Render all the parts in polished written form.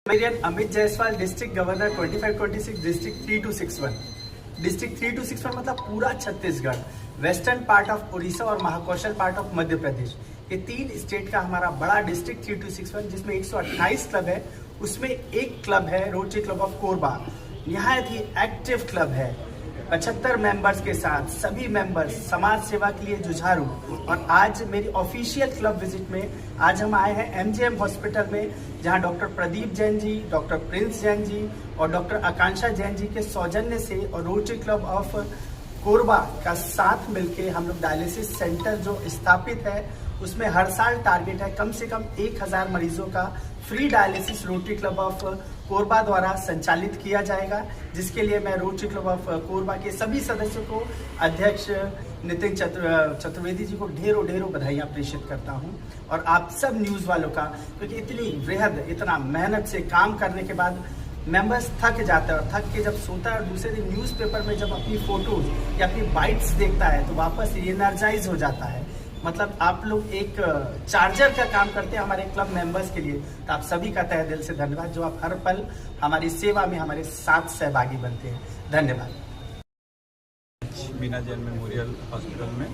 Marrion Amit Jaiswal, district governor 25-26 district 3261। District 3261 मतलब पूरा Chhattisgarh, western part of Orissa और महाकौशल पार्ट ऑफ मध्य प्रदेश। ये 3 स्टेट का हमारा बड़ा डिस्ट्रिक्ट 3261 जिसमें 128 क्लब है। उसमें एक क्लब है रोटरी क्लब ऑफ कोरबा। यहाँ थी एक्टिव क्लब है 75 मेंबर्स के साथ, सभी मेंबर्स समाज सेवा के लिए जुझारू। और आज मेरी ऑफिशियल क्लब विजिट में आज हम आए हैं MGM हॉस्पिटल में, जहां doctor Pradeep Jain ji, doctor Prince Jain ji और डॉक्टर आकांक्षा जैन जी के सौजन्य से और रोटरी क्लब ऑफ कोरबा का साथ मिलके हम लोग डायलिसिस सेंटर जो स्थापित है उसमें हर साल टारगेट है कम से कम 1000 मरीजों का free dialysis rotary club of Korba द्वारा संचालित किया जाएगा, जिसके लिए मैं रोटरी क्लब ऑफ कोरबा के सभी सदस्यों को, अध्यक्ष नितिन चतुर्वेदी जी को ढेरों बधाइयाँ प्रेषित करता हूं। और आप सब न्यूज़ वालों का, क्योंकि इतनी वृहद इतना मेहनत से काम करने के बाद मेंबर्स थक जाता है और थक के जब सोता है और दूसरे दिन न्यूज़पेपर में जब अपनी फोटोज या अपनी बाइट्स देखता है तो वापस एनर्जाइज हो जाता है। मतलब आप लोग एक चार्जर का काम करते हैं हमारे क्लब मेंबर्स के लिए। तो आप सभी का तहे दिल से धन्यवाद जो आप हर पल हमारी सेवा में हमारे साथ सहभागी बनते हैं। धन्यवाद। मीना जैन मेमोरियल हॉस्पिटल में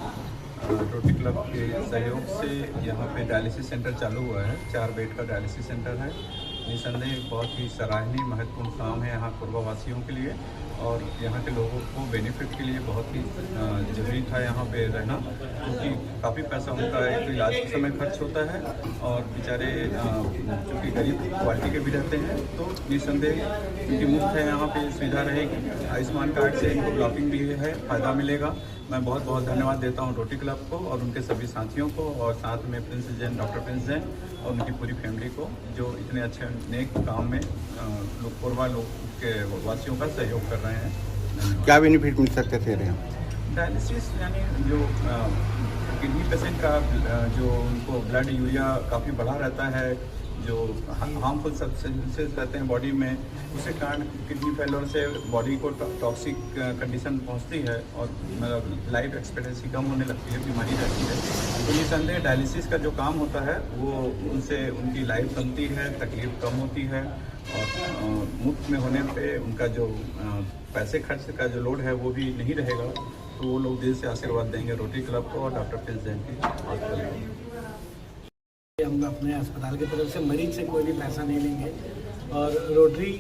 रोटरी क्लब के सहयोग से यहाँ पे डायलिसिस सेंटर चालू हुआ है। 4 बेड का डायलिसिस सेंटर है। निसंदेह बहुत ही सराहनीय महत्वपूर्ण काम है यहाँ कोरबा वासियों के लिए और यहाँ के लोगों को बेनिफिट के लिए बहुत ही जरूरी था यहाँ पे रहना, क्योंकि काफ़ी पैसा उनका एक इलाज के समय खर्च होता है और बेचारे चूँकि गरीब क्वालिटी के भी रहते हैं, तो निसंदेह क्योंकि मुफ्त है यहाँ पे सुविधा रहेगी। आयुष्मान कार्ड से इनको ब्लॉकिंग भी है, फ़ायदा मिलेगा। मैं बहुत बहुत धन्यवाद देता हूँ रोटरी क्लब को और उनके सभी साथियों को और साथ में Prince Jain, doctor Prince Jain और उनकी पूरी फैमिली को जो इतने अच्छे नेक काम में लोग कोरबा लोग के वासियों का सहयोग कर रहे हैं। क्या बेनिफिट मिल सकते थे? डायलिसिस यानी जो किडनी पेशेंट का जो उनको ब्लड यूरिया काफ़ी बढ़ा रहता है, जो हार्मफुल सब्सटेंसेस रहते हैं बॉडी में, उसके कारण किडनी फेलियर से बॉडी को टॉक्सिक कंडीशन पहुंचती है और लाइफ एक्सपेक्टेंसी कम होने लगती है, बीमारी रहती है। तो निसंदेह डायलिसिस का जो काम होता है वो उनसे उनकी लाइफ बनती है, तकलीफ कम होती है और मुफ्त में होने पे उनका जो पैसे खर्च का जो लोड है वो भी नहीं रहेगा। तो वो लोग दिल से आशीर्वाद देंगे रोटरी क्लब को और डॉक्टर प्रिंस जैन की हॉस्पिटल को। हम अपने अस्पताल की तरफ से मरीज से कोई भी पैसा नहीं लेंगे और रोटरी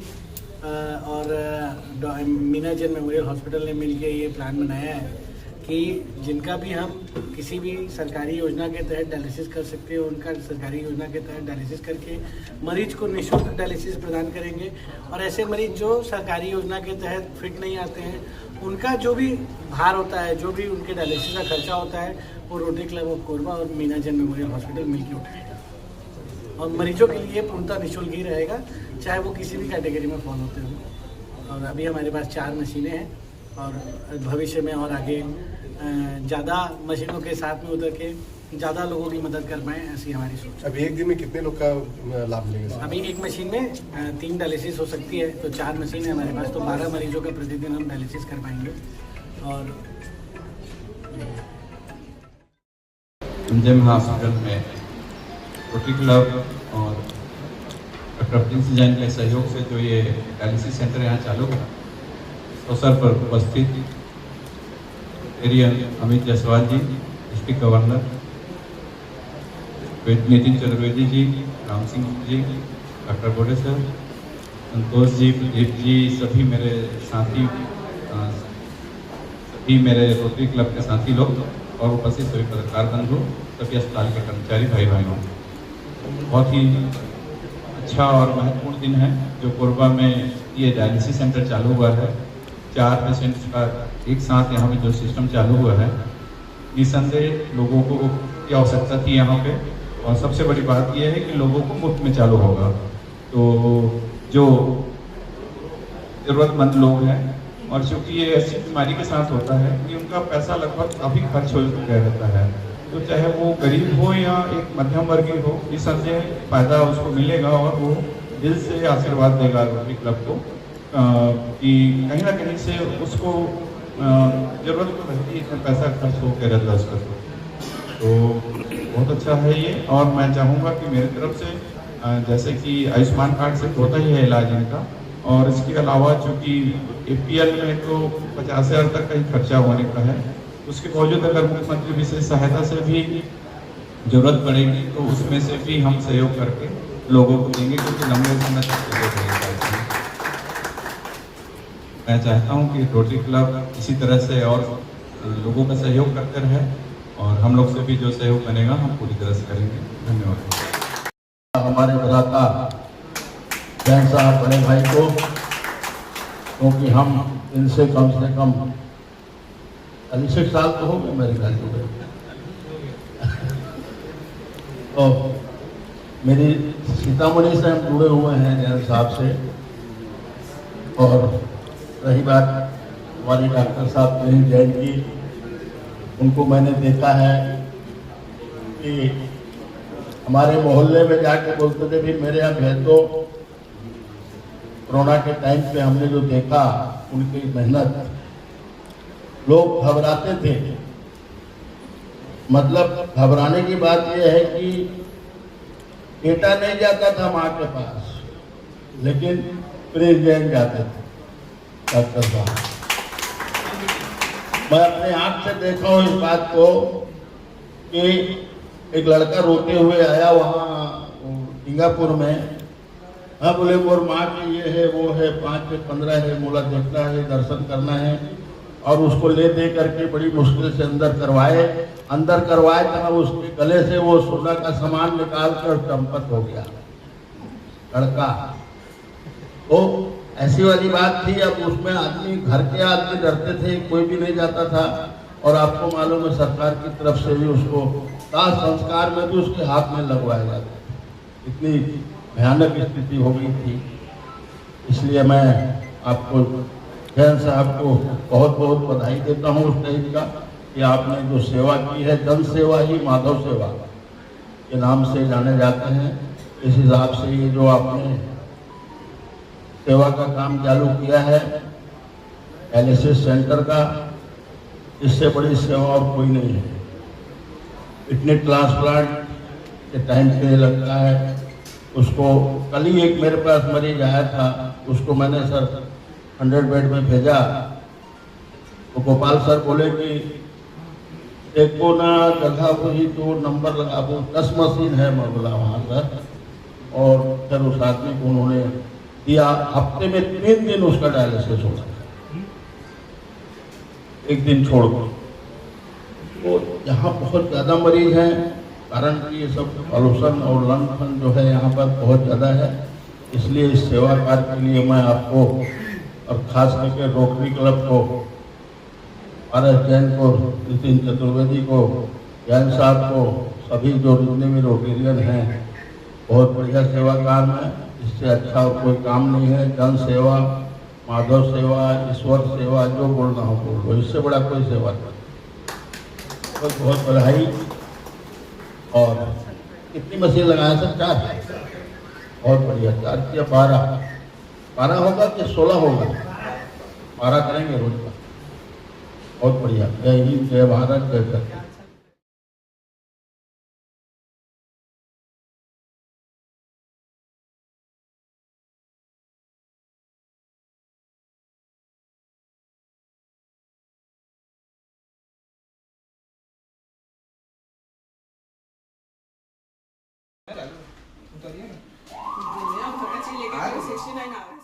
और मीना जैन मेमोरियल हॉस्पिटल ने मिलकर ये प्लान बनाया है कि जिनका भी हम किसी भी सरकारी योजना के तहत डायलिसिस कर सकते हैं, उनका सरकारी योजना के तहत डायलिसिस करके मरीज को निःशुल्क डायलिसिस प्रदान करेंगे। और ऐसे मरीज जो सरकारी योजना के तहत फिट नहीं आते हैं, उनका जो भी भार होता है, जो भी उनके डायलिसिस का खर्चा होता है, वो रोटरी क्लब ऑफ कोरबा और मीना जैन मेमोरियल हॉस्पिटल मिलकर उठाएगा और मरीजों के लिए पूर्णतः निःशुल्क ही रहेगा, चाहे वो किसी भी कैटेगरी में फॉल होते हों। और अभी हमारे पास 4 मशीनें हैं और भविष्य में और आगे ज़्यादा मशीनों के साथ में उतर के ज़्यादा लोगों की मदद कर पाएँ, ऐसी हमारी सोच। अभी एक दिन में कितने लोग का लाभ मिलेगा? अभी एक मशीन में 3 डायलिसिस हो सकती है, तो 4 मशीन है हमारे पास, तो 12 मरीजों का प्रतिदिन हम डायलिसिस कर पाएंगे। और MGM हॉस्पिटल में रोटरी क्लब और डॉक्टर प्रिंस जैन के सहयोग से जो ये डायलिसिस सेंटर यहाँ चालू है, अवसर पर उपस्थित अमित जायसवाल जी, district governor Nitin Chaturvedi ji, Ram Singh ji, doctor बोडे sir, Santosh ji, Pradeep ji, सभी मेरे साथी, सभी मेरे रोटरी क्लब के साथी लोग और उपस्थित सभी पत्रकार बंधु, सभी अस्पताल के कर्मचारी भाई बहनों, बहुत ही अच्छा और महत्वपूर्ण दिन है जो कोरबा में ये डायलिसिस सेंटर चालू हुआ है। 4 पेशेंट्स का एक साथ यहाँ पे जो सिस्टम चालू हुआ है, निसंदेह लोगों को की आवश्यकता थी यहाँ पे और सबसे बड़ी बात यह है कि लोगों को मुफ्त में चालू होगा। तो जो ज़रूरतमंद लोग हैं और चूँकि ये ऐसी बीमारी के साथ होता है कि उनका पैसा लगभग काफ़ी खर्च हो गया रहता है, तो चाहे वो गरीब हो या एक मध्यम वर्गीय हो, निसंदेह फ़ायदा उसको मिलेगा और वो दिल से आशीर्वाद देगा रोटरी क्लब को कि कहीं ना कहीं से उसको ज़रूरत तो रहती है, इतना पैसा खर्च हो के रहता है उसका। तो बहुत अच्छा है ये और मैं चाहूँगा कि मेरी तरफ से जैसे कि आयुष्मान कार्ड से होता ही है इलाज इनका, और इसके अलावा चूँकि APL में तो 50,000 तक का ही खर्चा होने का है, उसके बावजूद अगर मुख्यमंत्री विशेष सहायता से भी जरूरत पड़ेगी तो उसमें से भी हम सहयोग करके लोगों को देंगे, क्योंकि लंबे समय तक सहयोग रहेगा। मैं चाहता हूं कि रोटरी क्लब इसी तरह से और लोगों का सहयोग करते रहे, और हम लोग से भी जो सहयोग बनेगा हम पूरी तरह से करेंगे। धन्यवाद। हमारे भ्राता जैन साहब बड़े भाई को, क्योंकि हम इनसे कम से कम 46 साल तो हो गए मेरे ख्याल से। तो मेरी सीतामढ़ी से हम जुड़े हुए हैं जैन साहब से। और रही बात हमारी डॉक्टर साहब प्रेम जैन की, उनको मैंने देखा है कि हमारे मोहल्ले में जाके बोलते थे भी मेरे यहाँ भेज दो। कोरोना के टाइम पे हमने जो देखा उनकी मेहनत, लोग घबराते थे। मतलब घबराने की बात यह है कि बेटा नहीं जाता था माँ के पास, लेकिन प्रेम जैन जाते थे डॉक्टर साहब। मैं अपने आंख से देखा हूँ इस बात को कि एक लड़का रोते हुए आया वहाँ सिंगापुर में। हाँ बोले मोर माँ की ये है वो है 5 से 15 है, मोला देखना है, दर्शन करना है। और उसको ले दे करके बड़ी मुश्किल से अंदर करवाए तो उसके गले से वो सोना का सामान निकाल कर चंपत हो गया लड़का। तो ऐसी वाली बात थी। अब उसमें आदमी, घर के आदमी डरते थे, कोई भी नहीं जाता था। और आपको मालूम है सरकार की तरफ से भी उसको दाह संस्कार में भी उसके हाथ में लगवाया जाता। इतनी भयानक स्थिति हो गई थी। इसलिए मैं आपको जैन साहब को बहुत बहुत बधाई देता हूँ उस टाइम का कि आपने जो सेवा की है, जन सेवा ही माधव सेवा के नाम से जाने जाते हैं। इस हिसाब से ये जो आपने सेवा का काम चालू किया है डायलिसिस सेंटर का, इससे बड़ी सेवा और कोई नहीं है। इतने ट्रांसप्लांट के टाइम पे लगता है। उसको कल ही एक मेरे पास मरीज आया था, उसको मैंने सर 100 बेड में भेजा। तो गोपाल सर बोले कि देखो ना जगह वही तो नंबर लगा दो, 10 मशीन है। मैं बोला वहाँ सर। और फिर उस आदमी को उन्होंने दिया। हफ्ते में 3 दिन उसका डायलिसिस होता है, एक दिन छोड़ कर। तो यहाँ बहुत ज़्यादा मरीज हैं, कारण कि ये सब पॉल्यूशन और लंग फन जो है यहाँ पर बहुत ज़्यादा है। इसलिए इस सेवा कार्य के लिए मैं आपको और खास करके रोटरी क्लब को, आर.एस. जैन को, नितिन चतुर्वेदी को, जैन साहब को, सभी जो जितने भी रोटेरियन हैं, बहुत बढ़िया सेवा काम है। इससे अच्छा और कोई काम नहीं है। जन सेवा, माधव सेवा, ईश्वर सेवा, जो बोलना हो बोल लो, इससे बड़ा कोई सेवा नहीं। बहुत बहुत बधाई। और कितनी मशीन लगाया सर? 4। बहुत बढ़िया। 4 या 12 होगा कि 16 होगा? 12 करेंगे रोज का। बहुत बढ़िया। जय हिंद, जय भारत, जय भारत। Utoria. 69 hours.